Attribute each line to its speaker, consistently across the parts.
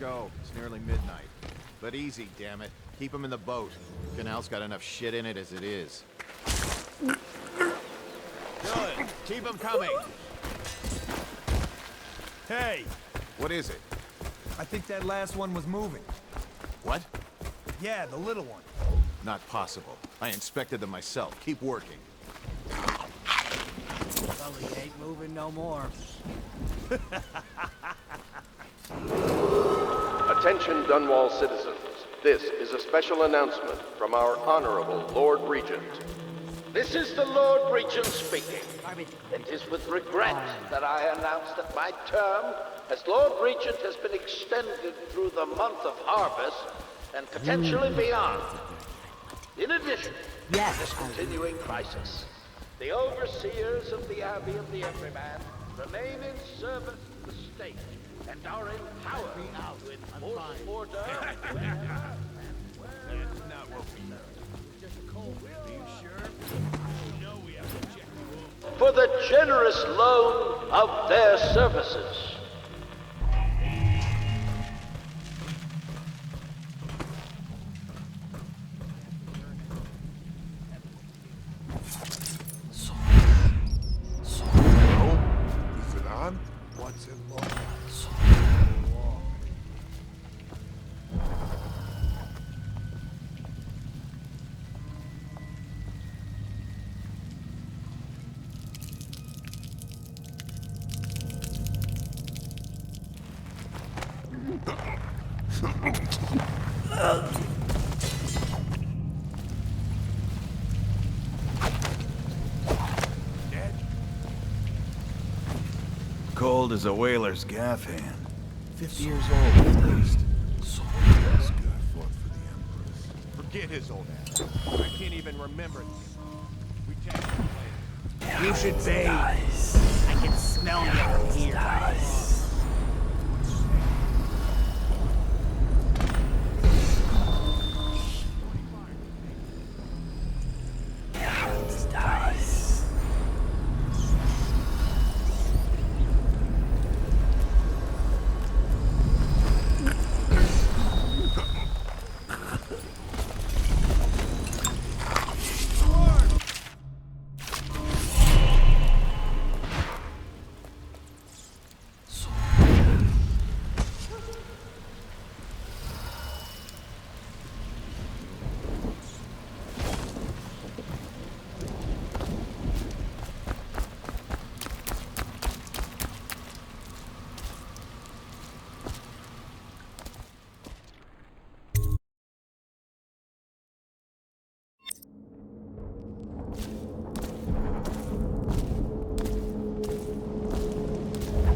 Speaker 1: go. It's nearly midnight. But easy, damn it. Keep them in the boat. Canal's got enough shit in it as it is. Good. Keep them coming.
Speaker 2: Hey!
Speaker 1: What is it?
Speaker 2: I think that last one was moving.
Speaker 1: What?
Speaker 2: Yeah, the little one.
Speaker 1: Not possible. I inspected them myself. Keep working.
Speaker 3: Sully ain't moving no more.
Speaker 4: Attention Dunwall citizens. This is a special announcement from our Honorable Lord Regent. This is the Lord Regent speaking. It is with regret that I announce that my term as Lord Regent has been extended through the month of harvest and potentially beyond. In addition to this continuing crisis, the overseers of the Abbey of the Everyman remain in service to the state and are empowered to enforce order wherever and wherever.
Speaker 2: That's not what we know.
Speaker 3: Just a cold wind.
Speaker 2: Are you sure? You know we have to check you over.
Speaker 4: For the generous loan of their services.
Speaker 5: Is it on? What's it long?
Speaker 2: Cold as a whaler's gaff hand.
Speaker 3: 50 years old at least.
Speaker 5: This guy fought for the Empress.
Speaker 1: Forget his old ass. I can't even remember it. We take him later.
Speaker 3: You should bathe. I can smell you from here.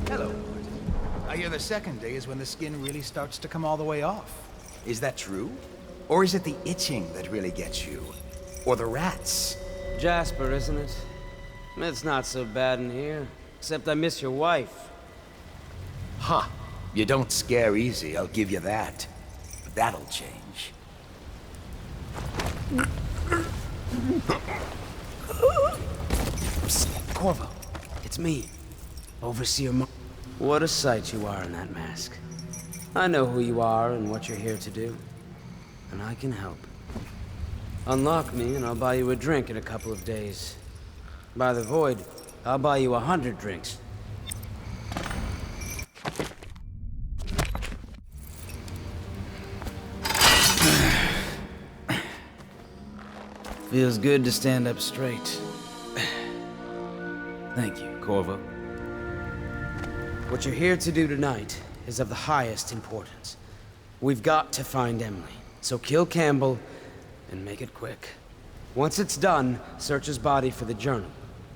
Speaker 6: Hello. I hear the second day is when the skin really starts to come all the way off. Is that true? Or is it the itching that really gets you? Or the rats?
Speaker 7: Jasper, isn't it? It's not so bad in here. Except I miss your wife.
Speaker 6: Ha! You don't scare easy, I'll give you that. But that'll change.
Speaker 7: Psst, Corvo. It's me. Overseer What a sight you are in that mask. I know who you are and what you're here to do. And I can help. Unlock me and I'll buy you a drink in a couple of days. By the Void, I'll buy you 100 drinks. Feels good to stand up straight. Thank you, Corvo. What you're here to do tonight is of the highest importance. We've got to find Emily, so kill Campbell and make it quick. Once it's done, search his body for the journal,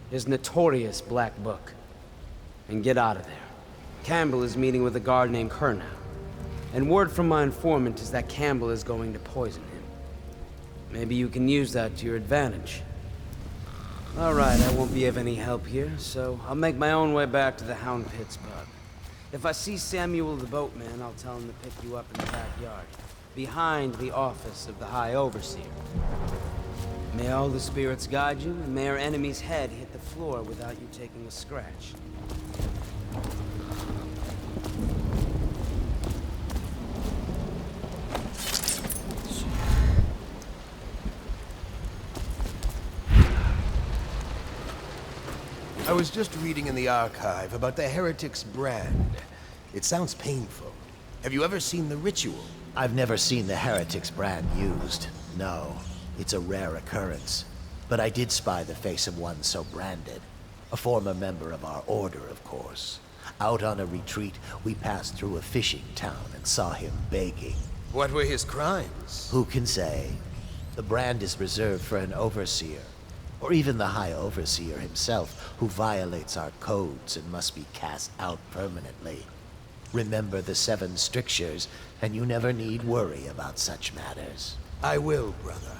Speaker 7: his notorious black book, and get out of there. Campbell is meeting with a guard named Kernow, and word from my informant is that Campbell is going to poison him. Maybe you can use that to your advantage. All right, I won't be of any help here, so I'll make my own way back to the Hound Pits pub. If I see Samuel the boatman, I'll tell him to pick you up in the backyard, behind the office of the High Overseer. May all the spirits guide you, and may our enemy's head hit the floor without you taking a scratch.
Speaker 6: I was just reading in the archive about the Heretic's brand. It sounds painful. Have you ever seen the ritual?
Speaker 8: I've never seen the Heretic's brand used. No, it's a rare occurrence. But I did spy the face of one so branded. A former member of our order, of course. Out on a retreat, we passed through a fishing town and saw him begging.
Speaker 6: What were his crimes?
Speaker 8: Who can say? The brand is reserved for an overseer, or even the High Overseer himself, who violates our codes and must be cast out permanently. Remember the 7 strictures, and you never need worry about such matters.
Speaker 6: I will, brother.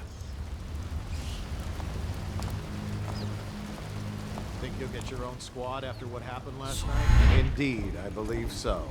Speaker 1: Think you'll get your own squad after what happened last night? Indeed, I believe so.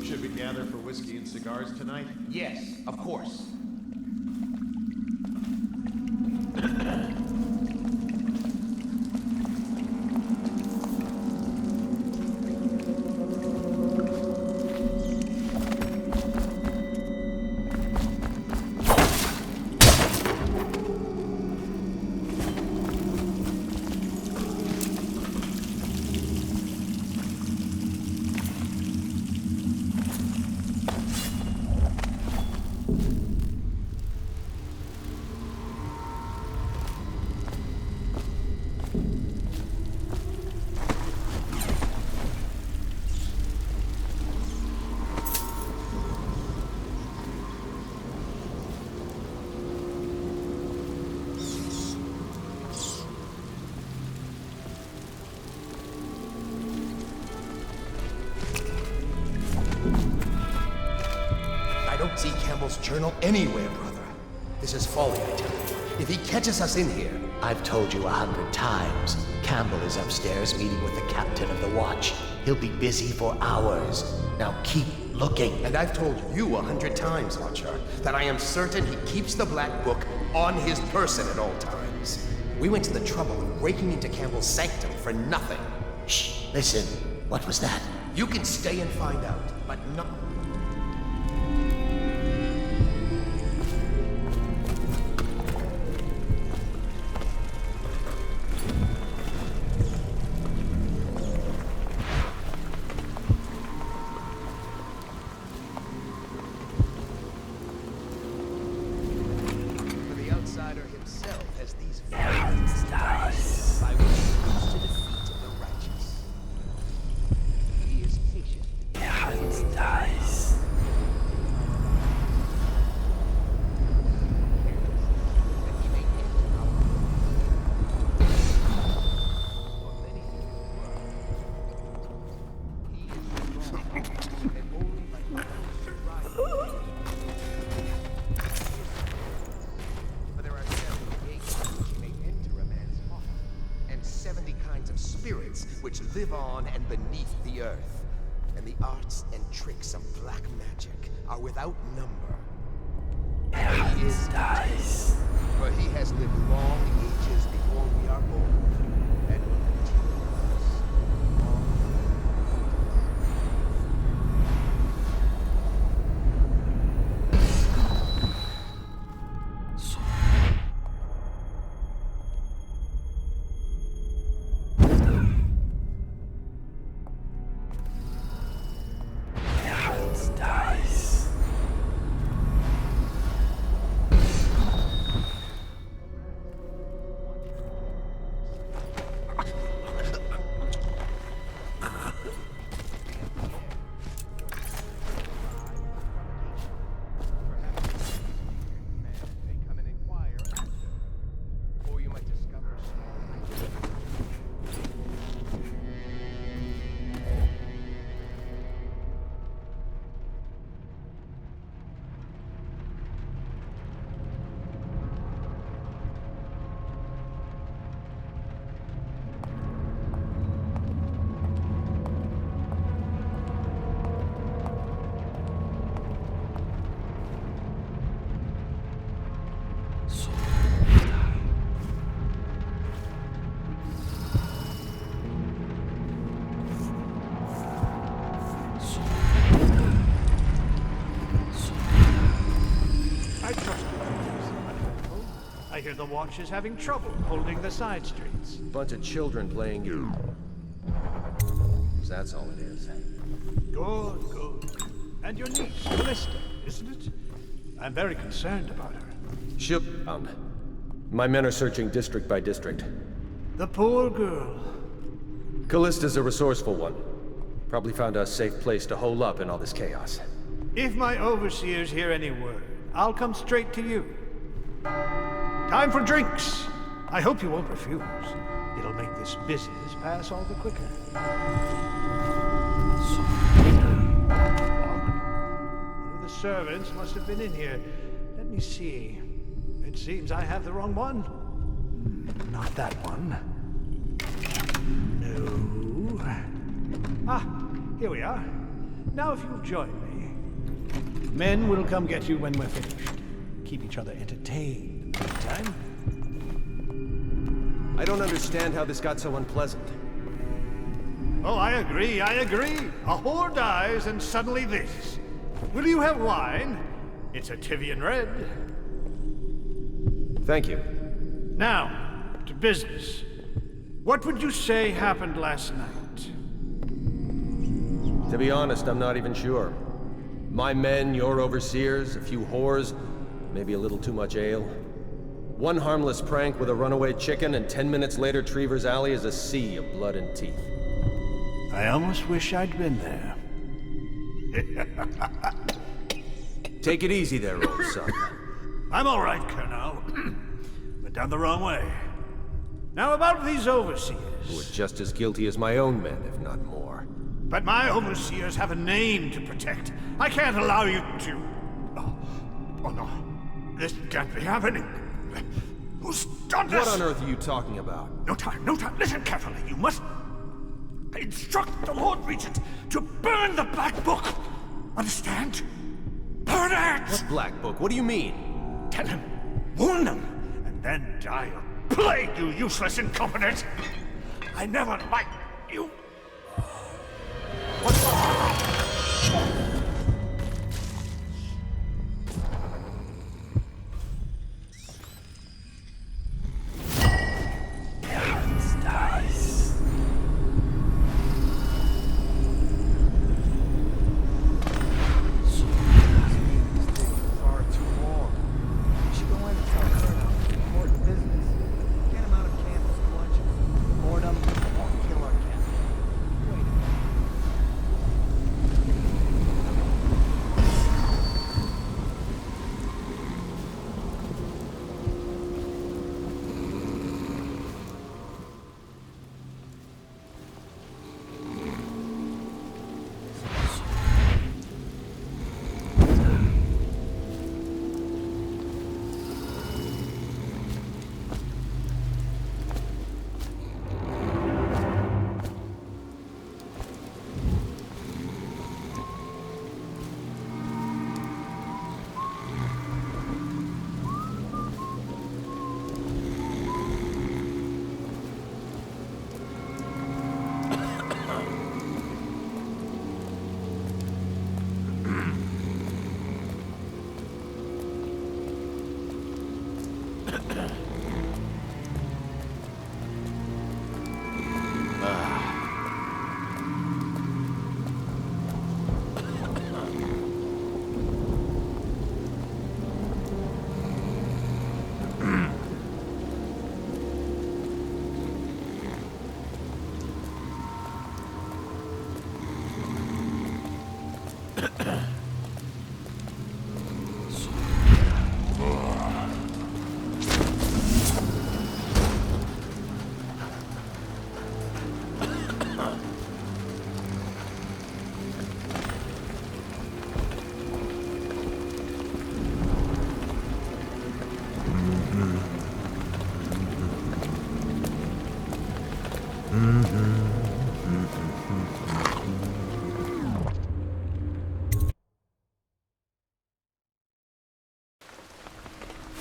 Speaker 1: Should we gather for whiskey and cigars tonight?
Speaker 6: Yes, of course. I don't see Campbell's journal anywhere, brother. This is folly, I tell you. If he catches us in here...
Speaker 8: I've told you 100 times. Campbell is upstairs meeting with the captain of the watch. He'll be busy for hours. Now keep looking.
Speaker 6: And I've told you 100 times, Archer, that I am certain he keeps the Black Book on his person at all times. We went to the trouble of breaking into Campbell's sanctum for nothing.
Speaker 8: Shh, listen. What was that?
Speaker 6: You can stay and find out, but not... For the outsider himself has these various devices by which he comes to defeat the righteous. He is patient. That he may enter our for many he is strong, and only by survival. But there are 70 gates which may enter a man's heart, and 70 kinds of spirits which live on and beneath the earth. And the arts and tricks of black magic are without number. He is dies, for he has lived long ages before we are born, and will continue with us long.
Speaker 2: I hear the Watch is having trouble holding the side streets.
Speaker 9: Bunch of children playing you. That's all it is.
Speaker 2: Good, good. And your niece, Callista, isn't it? I'm very concerned about her.
Speaker 9: She'll be found. My men are searching district by district.
Speaker 2: The poor girl.
Speaker 9: Callista's a resourceful one. Probably found a safe place to hole up in all this chaos.
Speaker 2: If my overseers hear any word, I'll come straight to you. Time for drinks. I hope you won't refuse. It'll make this business pass all the quicker. One of the servants must have been in here. Let me see. It seems I have the wrong one. Not that one. No. Ah, here we are. Now if you'll join me. Men will come get you when we're finished. Keep each other entertained in the meantime.
Speaker 9: I don't understand how this got so unpleasant.
Speaker 2: Oh, I agree, I agree. A whore dies and suddenly this. Will you have wine? It's a Tivian Red.
Speaker 9: Thank you.
Speaker 2: Now, to business. What would you say happened last night?
Speaker 9: To be honest, I'm not even sure. My men, your overseers, a few whores, maybe a little too much ale. One harmless prank with a runaway chicken, and 10 minutes later, Trevor's Alley is a sea of blood and teeth.
Speaker 2: I almost wish I'd been there.
Speaker 9: Take it easy there, old son.
Speaker 2: I'm all right, Colonel. Went down the wrong way. Now about these overseers.
Speaker 9: Who are just as guilty as my own men, if not more.
Speaker 2: But my overseers have a name to protect. I can't allow you to... Oh no. This can't be happening. Who's done this?
Speaker 9: What on earth are you talking about?
Speaker 2: No time, no time. Listen carefully. You must instruct the Lord Regent to burn the Black Book. Understand? Burn it!
Speaker 9: What Black Book? What do you mean?
Speaker 2: Tell him. Warn them. And then die of plague, you useless incompetent. I never liked you.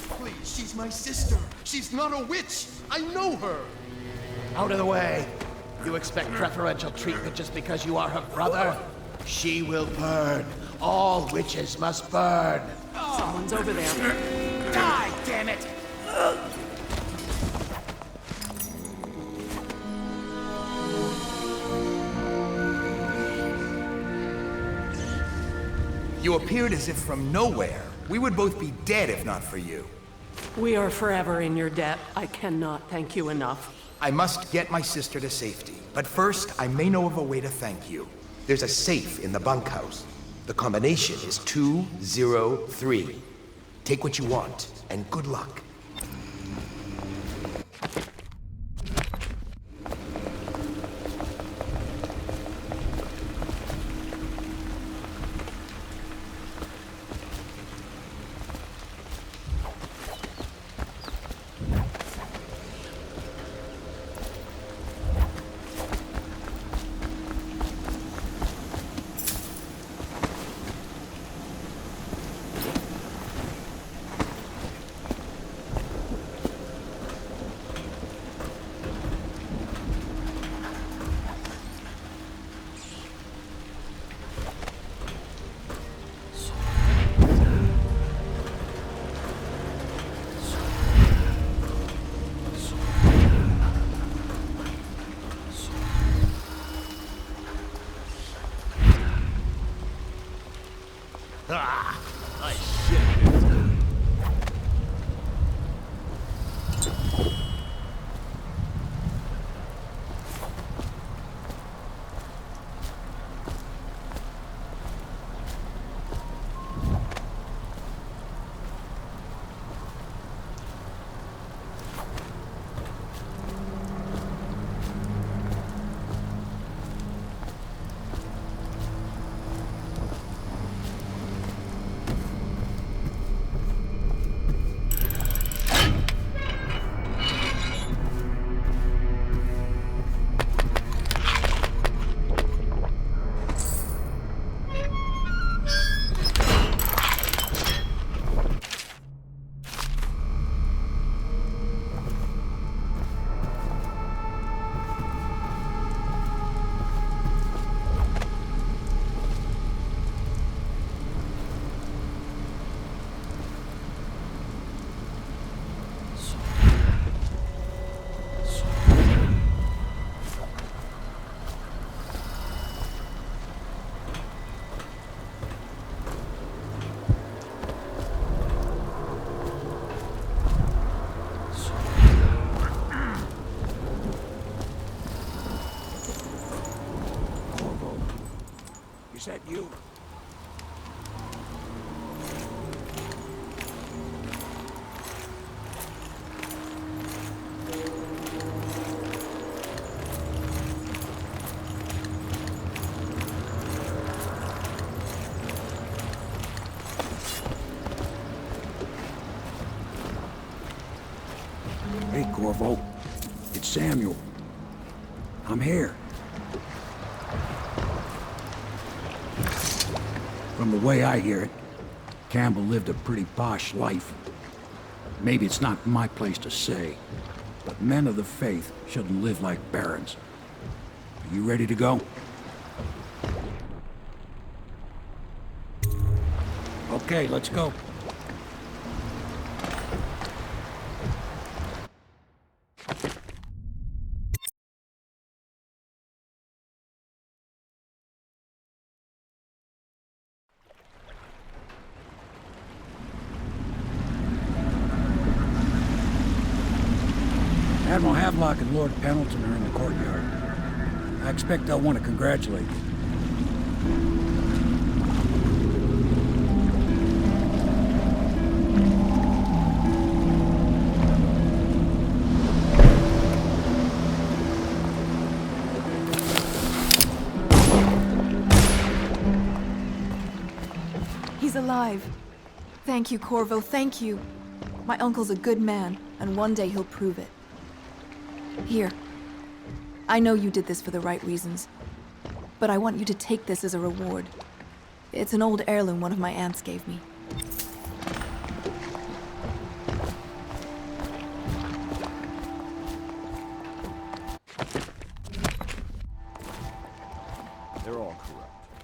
Speaker 10: Please, she's my sister. She's not a witch. I know her.
Speaker 8: Out of the way. You expect preferential treatment just because you are her brother? She will burn. All witches must burn.
Speaker 3: Someone's over there.
Speaker 8: Die, damn it!
Speaker 6: You appeared as if from nowhere. We would both be dead if not for you.
Speaker 11: We are forever in your debt. I cannot thank you enough.
Speaker 6: I must get my sister to safety. But first, I may know of a way to thank you. There's a safe in the bunkhouse. The combination is 203. Take what you want, and good luck.
Speaker 1: Ah, nice shit, dude.
Speaker 10: Is that you?
Speaker 12: Hey, Corvo. It's Samuel. I'm here. From the way I hear it, Campbell lived a pretty posh life. Maybe it's not my place to say, but men of the faith shouldn't live like barons. Are you ready to go? Okay, let's go. Admiral Havelock and Lord Pendleton are in the courtyard. I expect they'll want to congratulate you.
Speaker 13: He's alive. Thank you, Corvo, thank you. My uncle's a good man, and one day he'll prove it. Here. I know you did this for the right reasons, but I want you to take this as a reward. It's an old heirloom one of my aunts gave me.
Speaker 10: They're all corrupt.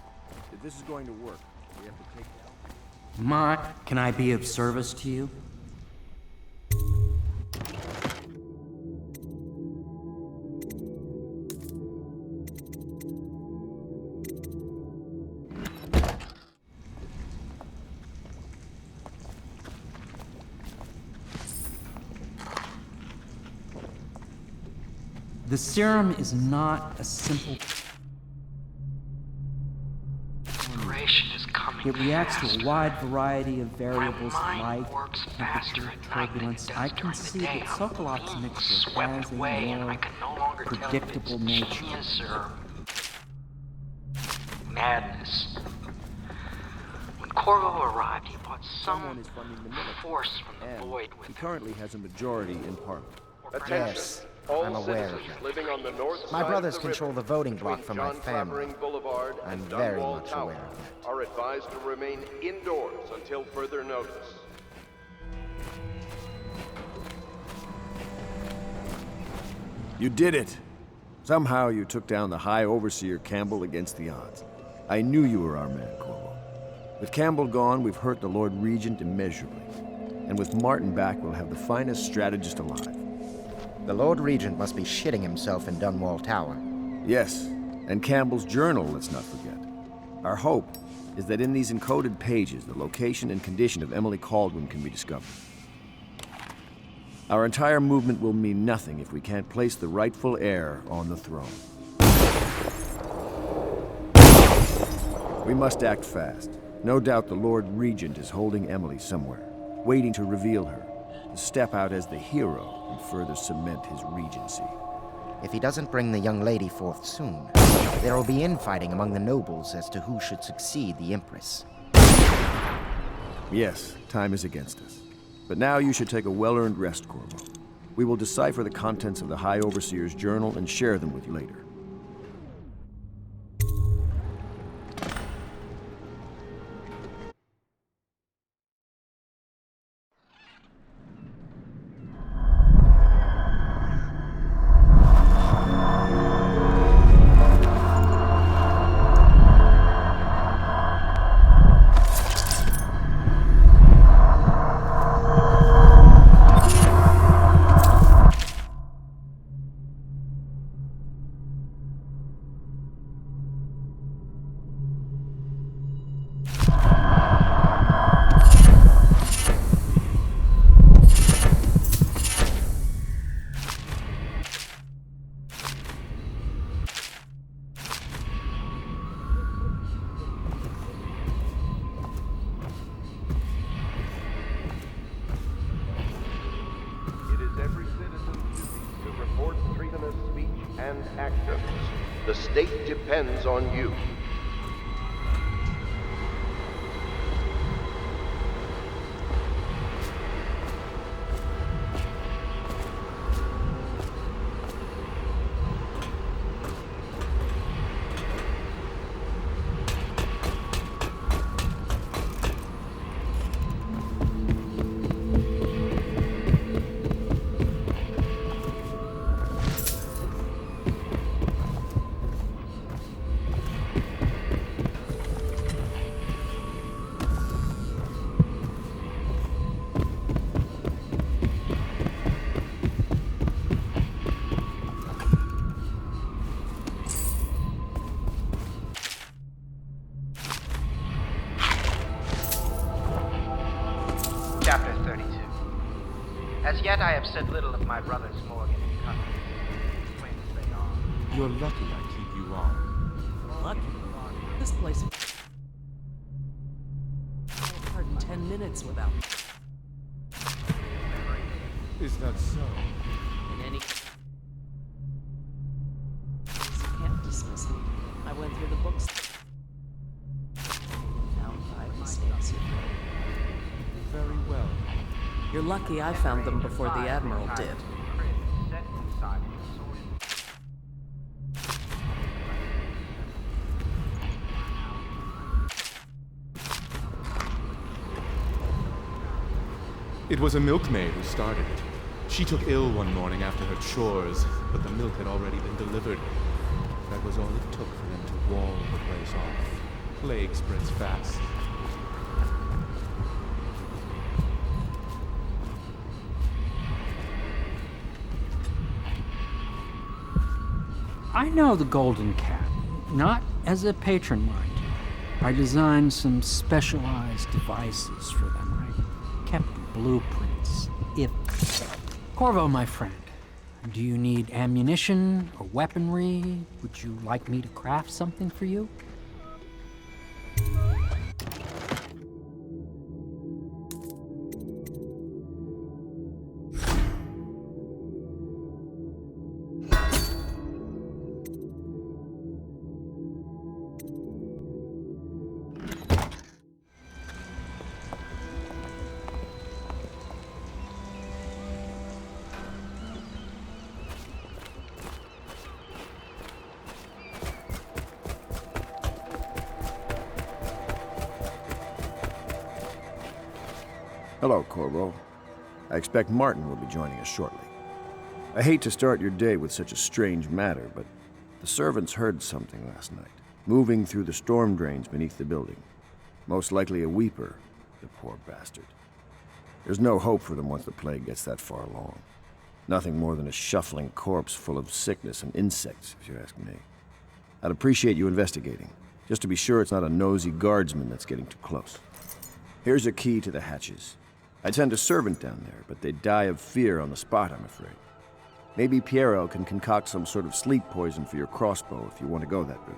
Speaker 10: If this is going to work, we have to take it out.
Speaker 3: Ma, can I be of service to you?
Speaker 14: The serum is not a simple...
Speaker 15: Inspiration is coming.
Speaker 14: It reacts to
Speaker 15: faster.
Speaker 14: a wide variety of variables,
Speaker 15: My mind
Speaker 14: light,
Speaker 15: works faster
Speaker 14: temperature,
Speaker 15: at night than it
Speaker 14: turbulence.
Speaker 15: does
Speaker 14: I can
Speaker 15: during the
Speaker 14: see
Speaker 15: day.
Speaker 14: that
Speaker 15: I'm
Speaker 14: Sokolok's
Speaker 15: being
Speaker 14: mixture
Speaker 15: swept
Speaker 14: has a
Speaker 15: away, and I
Speaker 14: more
Speaker 15: can no longer tell if
Speaker 14: predictable
Speaker 15: it's
Speaker 14: nature.
Speaker 15: genius or madness. When Corvo arrived, he brought
Speaker 10: Someone
Speaker 15: some
Speaker 10: is funding the military.
Speaker 15: force from the
Speaker 10: And
Speaker 15: void with
Speaker 10: he
Speaker 15: him.
Speaker 10: currently has a majority in Parliament.
Speaker 4: Attention.
Speaker 8: Yes,
Speaker 4: All
Speaker 8: I'm aware of
Speaker 4: citizens
Speaker 8: that.
Speaker 4: living on the north
Speaker 8: My
Speaker 4: side
Speaker 8: brothers
Speaker 4: of the
Speaker 8: control
Speaker 4: river,
Speaker 8: the voting
Speaker 4: between
Speaker 8: block for my
Speaker 4: John
Speaker 8: family.
Speaker 4: Clavering Boulevard
Speaker 8: I'm
Speaker 4: and
Speaker 8: very
Speaker 4: Dunwall
Speaker 8: much
Speaker 4: Tower,
Speaker 8: aware of that.
Speaker 4: are advised to remain indoors until further notice.
Speaker 10: You did it! Somehow you took down the High Overseer Campbell against the odds. I knew you were our man, Corvo. With Campbell gone, we've hurt the Lord Regent immeasurably. And with Martin back, we'll have the finest strategist alive.
Speaker 8: The Lord Regent must be shitting himself in Dunwall Tower.
Speaker 10: Yes, and Campbell's journal, let's not forget. Our hope is that in these encoded pages, the location and condition of Emily Kaldwin can be discovered. Our entire movement will mean nothing if we can't place the rightful heir on the throne. We must act fast. No doubt the Lord Regent is holding Emily somewhere, waiting to reveal her, to step out as the hero and further cement his regency.
Speaker 8: If he doesn't bring the young lady forth soon, there will be infighting among the nobles as to who should succeed the Empress.
Speaker 10: Yes, time is against us. But now you should take a well-earned rest, Corvo. We will decipher the contents of the High Overseer's journal and share them with you later.
Speaker 4: Every citizen's duty to report treasonous speech and actions. The state depends on you.
Speaker 16: Chapter 32. As yet I have said little of my brothers Morgan and Cuthbert. Twins they are.
Speaker 17: You're lucky I keep you on.
Speaker 11: Lucky? This place... Pardon, 10 minutes without...
Speaker 17: Is that so?
Speaker 11: In any... You can't dismiss me. I went through the books. Found 5 mistakes you made.
Speaker 17: Very well.
Speaker 11: You're lucky I found them before the Admiral did.
Speaker 17: It was a milkmaid who started it. She took ill one morning after her chores, but the milk had already been delivered. That was all it took for them to wall the place off. Plague spreads fast.
Speaker 14: I know the Golden Cat, not as a patron, mind you. I designed some specialized devices for them. I kept blueprints. Corvo, my friend, Do you need ammunition or weaponry? Would you like me to craft something for you?
Speaker 10: Hello, Corvo. I expect Martin will be joining us shortly. I hate to start your day with such a strange matter, but the servants heard something last night, moving through the storm drains beneath the building. Most likely a weeper, the poor bastard. There's no hope for them once the plague gets that far along. Nothing more than a shuffling corpse full of sickness and insects, if you ask me. I'd appreciate you investigating, just to be sure it's not a nosy guardsman that's getting too close. Here's a key to the hatches. I'd send a servant down there, but they'd die of fear on the spot, I'm afraid. Maybe Piero can concoct some sort of sleep poison for your crossbow if you want to go that route.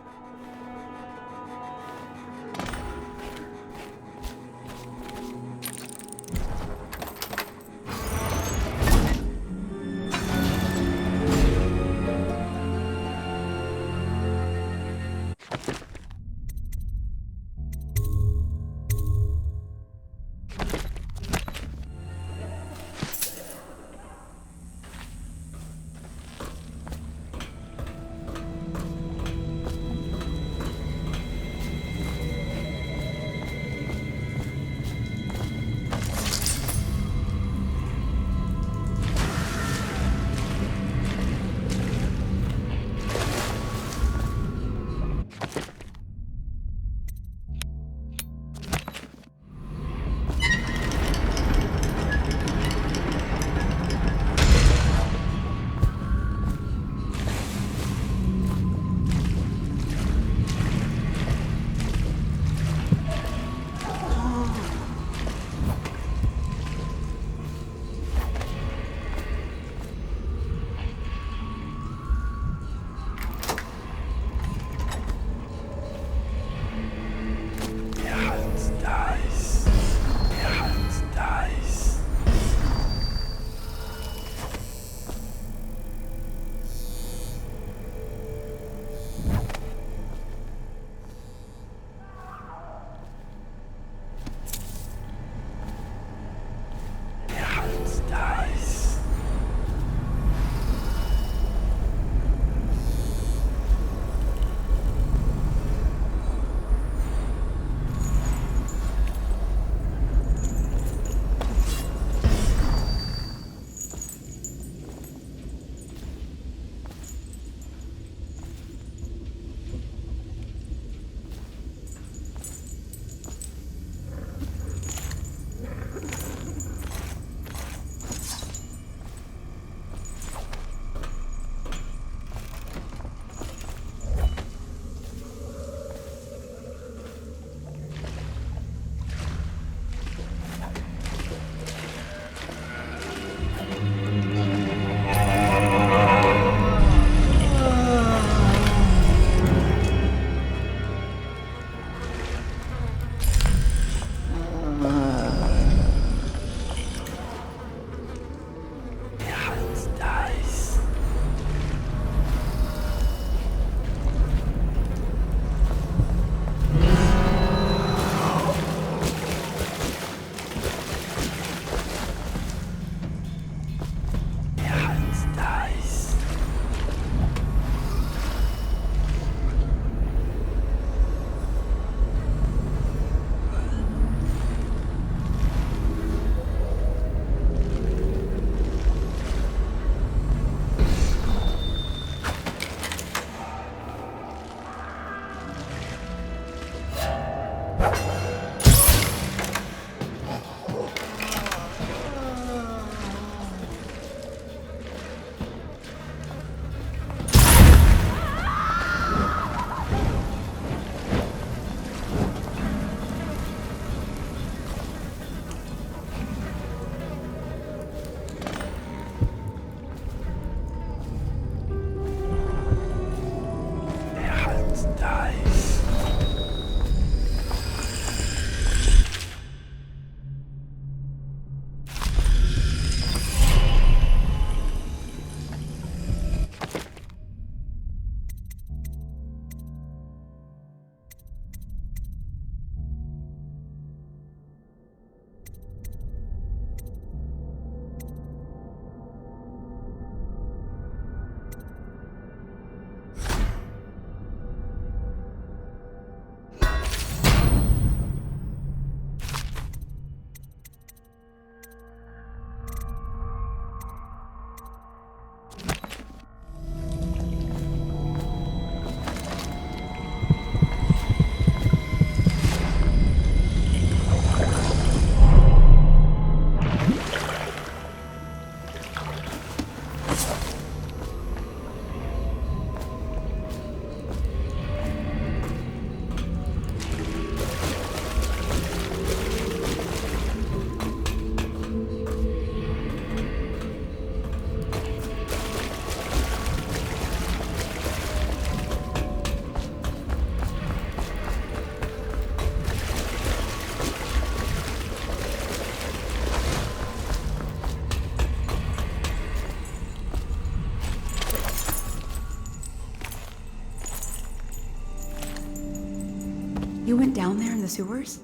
Speaker 18: You went down there in the sewers?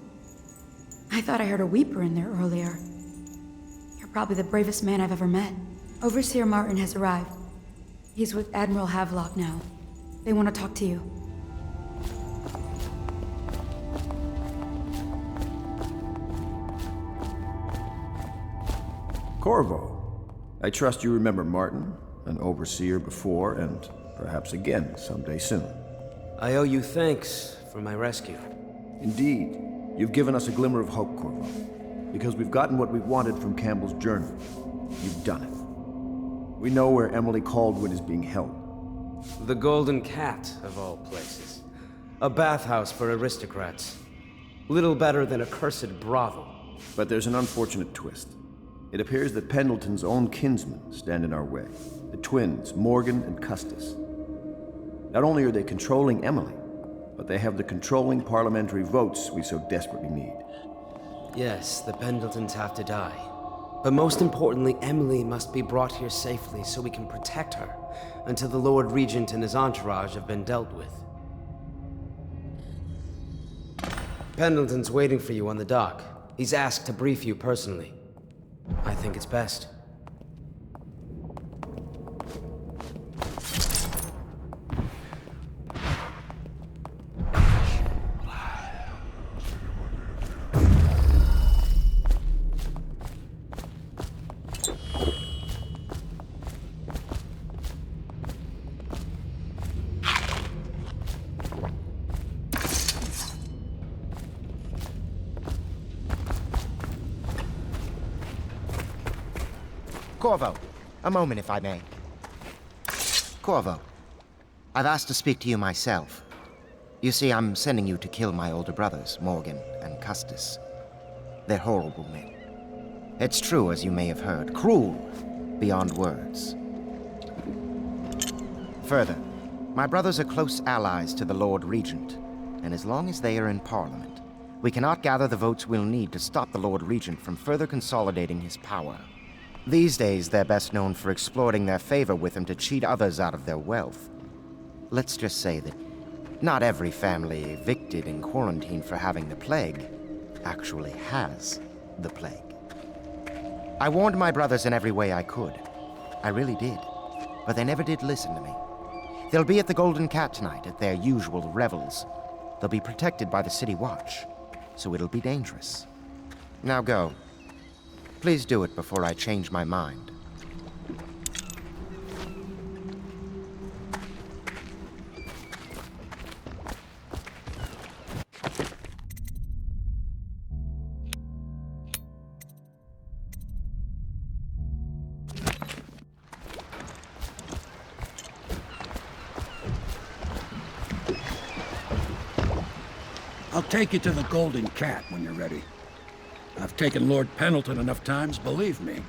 Speaker 18: I thought I heard a weeper in there earlier. You're probably the bravest man I've ever met. Overseer Martin has arrived. He's with Admiral Havelock now. They want to talk to you.
Speaker 10: Corvo, I trust you remember Martin, an overseer before, and perhaps again someday soon.
Speaker 7: I owe you thanks for my rescue.
Speaker 10: Indeed. You've given us a glimmer of hope, Corvo. Because we've gotten what we've wanted from Campbell's journal. You've done it. We know where Emily Caldwin is being held.
Speaker 7: The Golden Cat, of all places. A bathhouse for aristocrats. Little better than a cursed brothel.
Speaker 10: But there's an unfortunate twist. It appears that Pendleton's own kinsmen stand in our way. The twins, Morgan and Custis. Not only are they controlling Emily, but they have the controlling parliamentary votes we so desperately need.
Speaker 7: Yes, the Pendletons have to die. But most importantly, Emily must be brought here safely so we can protect her until the Lord Regent and his entourage have been dealt with. Pendleton's waiting for you on the dock. He's asked to brief you personally. I think it's best.
Speaker 19: Corvo, a moment if I may. Corvo, I've asked to speak to you myself. You see, I'm sending you to kill my older brothers, Morgan and Custis. They're horrible men. It's true, as you may have heard, cruel beyond words. Further, my brothers are close allies to the Lord Regent, and as long as they are in Parliament, we cannot gather the votes we'll need to stop the Lord Regent from further consolidating his power. These days, they're best known for exploiting their favor with him to cheat others out of their wealth. Let's just say that not every family evicted and quarantined for having the plague actually has the plague. I warned my brothers in every way I could. I really did. But they never did listen to me. They'll be at the Golden Cat tonight at their usual revels. They'll be protected by the City Watch, so it'll be dangerous. Now go. Please do it before I change my mind.
Speaker 12: I'll take you to the Golden Cat when you're ready. I've taken Lord Pendleton enough times, believe me.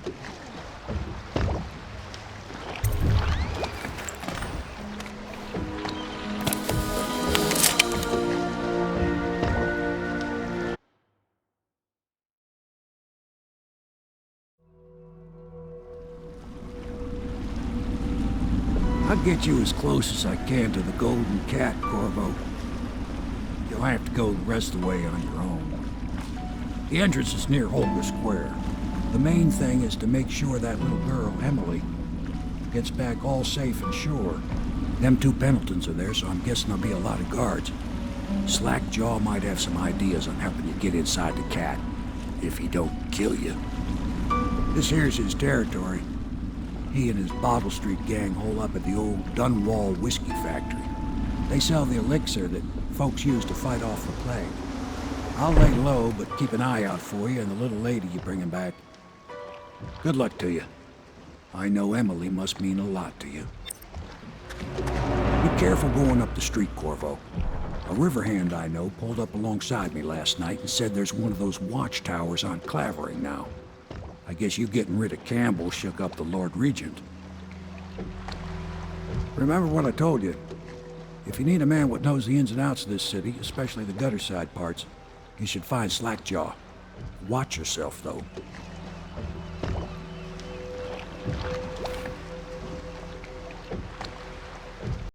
Speaker 12: I'll get you as close as I can to the Golden Cat, Corvo. You'll have to go the rest of the way on your own. The entrance is near Holger Square. The main thing is to make sure that little girl, Emily, gets back all safe and sure. Them two Pendletons are there, so I'm guessing there'll be a lot of guards. Slackjaw might have some ideas on helping you get inside the cat, if he don't kill you. This here's his territory. He and his Bottle Street gang hole up at the old Dunwall whiskey factory. They sell the elixir that folks use to fight off the plague. I'll lay low, but keep an eye out for you and the little lady you bring him back. Good luck to you. I know Emily must mean a lot to you. Be careful going up the street, Corvo. A river hand I know pulled up alongside me last night and said there's one of those watchtowers on Clavering now. I guess you getting rid of Campbell shook up the Lord Regent. Remember what I told you. If you need a man what knows the ins and outs of this city, especially the gutter side parts, you should find Slackjaw. Watch yourself, though.